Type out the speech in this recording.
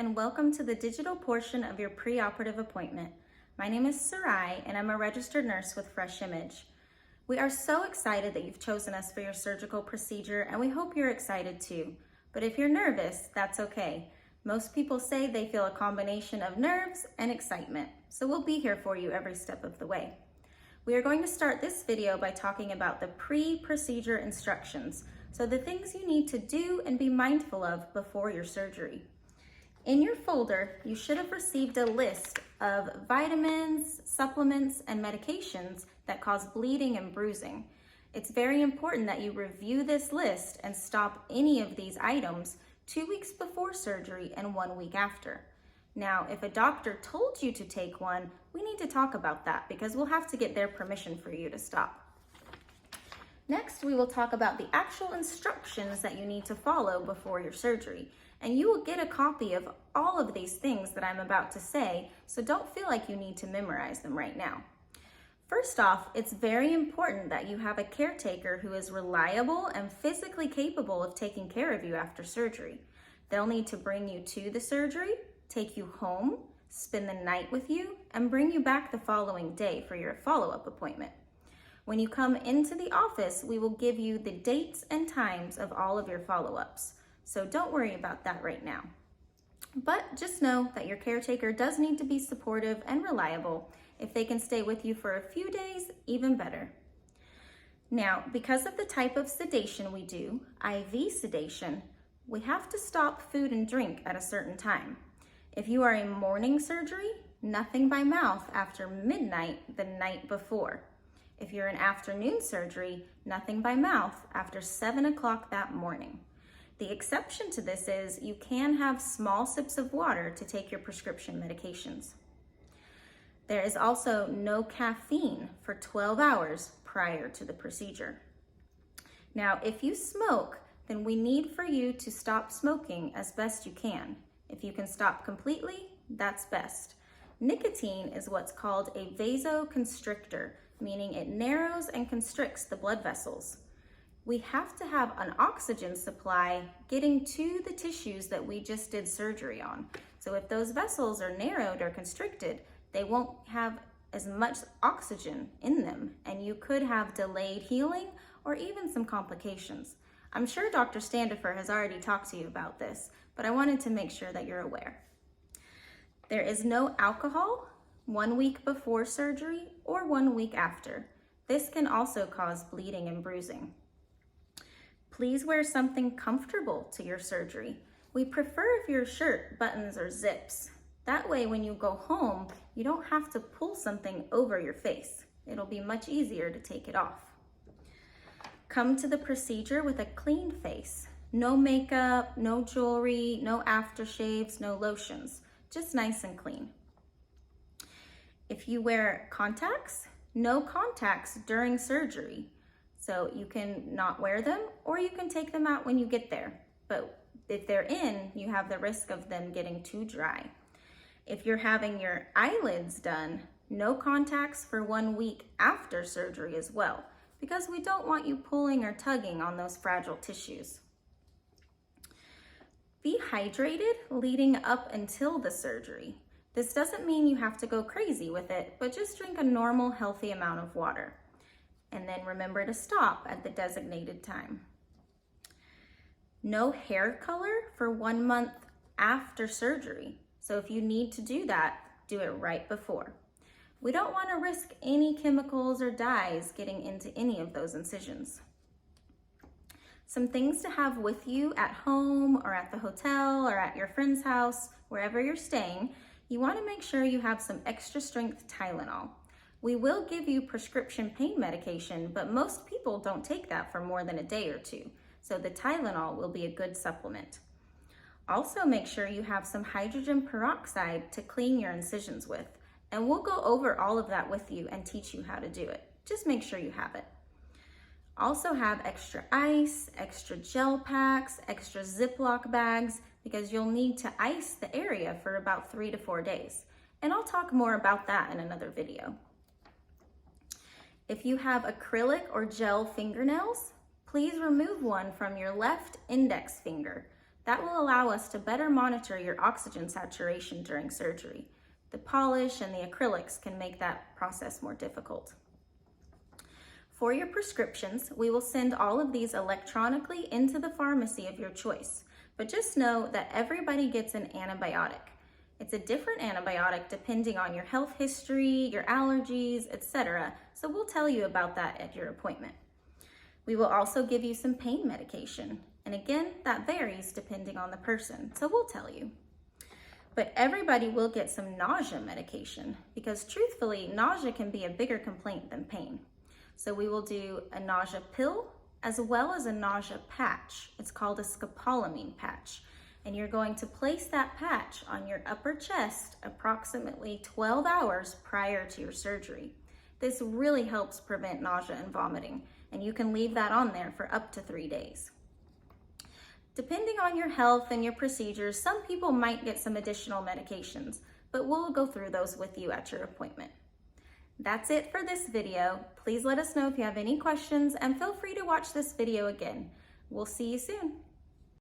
and welcome to the digital portion of your preoperative appointment. My name is Sarai and I'm a registered nurse with Fresh Image. We are so excited that you've chosen us for your surgical procedure and we hope you're excited too. But if you're nervous, that's okay. Most people say they feel a combination of nerves and excitement, so we'll be here for you every step of the way. We are going to start this video by talking about the pre-procedure instructions, so the things you need to do and be mindful of before your surgery. In your folder, you should have received a list of vitamins, supplements, and medications that cause bleeding and bruising. It's very important that you review this list and stop any of these items 2 weeks before surgery and 1 week after. Now, if a doctor told you to take one, we need to talk about that because we'll have to get their permission for you to stop. Next, we will talk about the actual instructions that you need to follow before your surgery. And you will get a copy of all of these things that I'm about to say, so don't feel like you need to memorize them right now. First off, it's very important that you have a caretaker who is reliable and physically capable of taking care of you after surgery. They'll need to bring you to the surgery, take you home, spend the night with you, and bring you back the following day for your follow-up appointment. When you come into the office, we will give you the dates and times of all of your follow-ups. So don't worry about that right now. But just know that your caretaker does need to be supportive and reliable. If they can stay with you for a few days, even better. Now, because of the type of sedation we do, IV sedation, we have to stop food and drink at a certain time. If you are in morning surgery, nothing by mouth after midnight the night before. If you're in afternoon surgery, nothing by mouth after 7 o'clock that morning. The exception to this is you can have small sips of water to take your prescription medications. There is also no caffeine for 12 hours prior to the procedure. Now, if you smoke, then we need for you to stop smoking as best you can. If you can stop completely, that's best. Nicotine is what's called a vasoconstrictor, meaning it narrows and constricts the blood vessels. We have to have an oxygen supply getting to the tissues that we just did surgery on. So if those vessels are narrowed or constricted, they won't have as much oxygen in them, and you could have delayed healing or even some complications. I'm sure Dr. Standifer has already talked to you about this, but I wanted to make sure that you're aware. There is no alcohol 1 week before surgery or 1 week after. This can also cause bleeding and bruising. Please wear something comfortable to your surgery. We prefer if your shirt buttons or zips. That way, when you go home, you don't have to pull something over your face. It'll be much easier to take it off. Come to the procedure with a clean face. No makeup, no jewelry, no aftershaves, no lotions. Just nice and clean. If you wear contacts, no contacts during surgery. So you can not wear them or you can take them out when you get there. But if they're in, you have the risk of them getting too dry. If you're having your eyelids done, no contacts for 1 week after surgery as well, because we don't want you pulling or tugging on those fragile tissues. Be hydrated leading up until the surgery. This doesn't mean you have to go crazy with it, but just drink a normal, healthy amount of water. And then remember to stop at the designated time. No hair color for 1 month after surgery. So if you need to do that, do it right before. We don't want to risk any chemicals or dyes getting into any of those incisions. Some things to have with you at home or at the hotel or at your friend's house, wherever you're staying, you want to make sure you have some extra strength Tylenol. We will give you prescription pain medication, but most people don't take that for more than a day or two. So the Tylenol will be a good supplement. Also make sure you have some hydrogen peroxide to clean your incisions with. And we'll go over all of that with you and teach you how to do it. Just make sure you have it. Also have extra ice, extra gel packs, extra Ziploc bags, because you'll need to ice the area for about 3 to 4 days. And I'll talk more about that in another video. If you have acrylic or gel fingernails, please remove one from your left index finger. That will allow us to better monitor your oxygen saturation during surgery. The polish and the acrylics can make that process more difficult. For your prescriptions, we will send all of these electronically into the pharmacy of your choice, but just know that everybody gets an antibiotic. It's a different antibiotic depending on your health history, your allergies, etc. So we'll tell you about that at your appointment. We will also give you some pain medication. And again, that varies depending on the person, so we'll tell you. But everybody will get some nausea medication because truthfully, nausea can be a bigger complaint than pain. So we will do a nausea pill as well as a nausea patch. It's called a scopolamine patch. And you're going to place that patch on your upper chest approximately 12 hours prior to your surgery. This really helps prevent nausea and vomiting, and you can leave that on there for up to 3 days. Depending on your health and your procedures, some people might get some additional medications, but we'll go through those with you at your appointment. That's it for this video. Please let us know if you have any questions and feel free to watch this video again. We'll see you soon.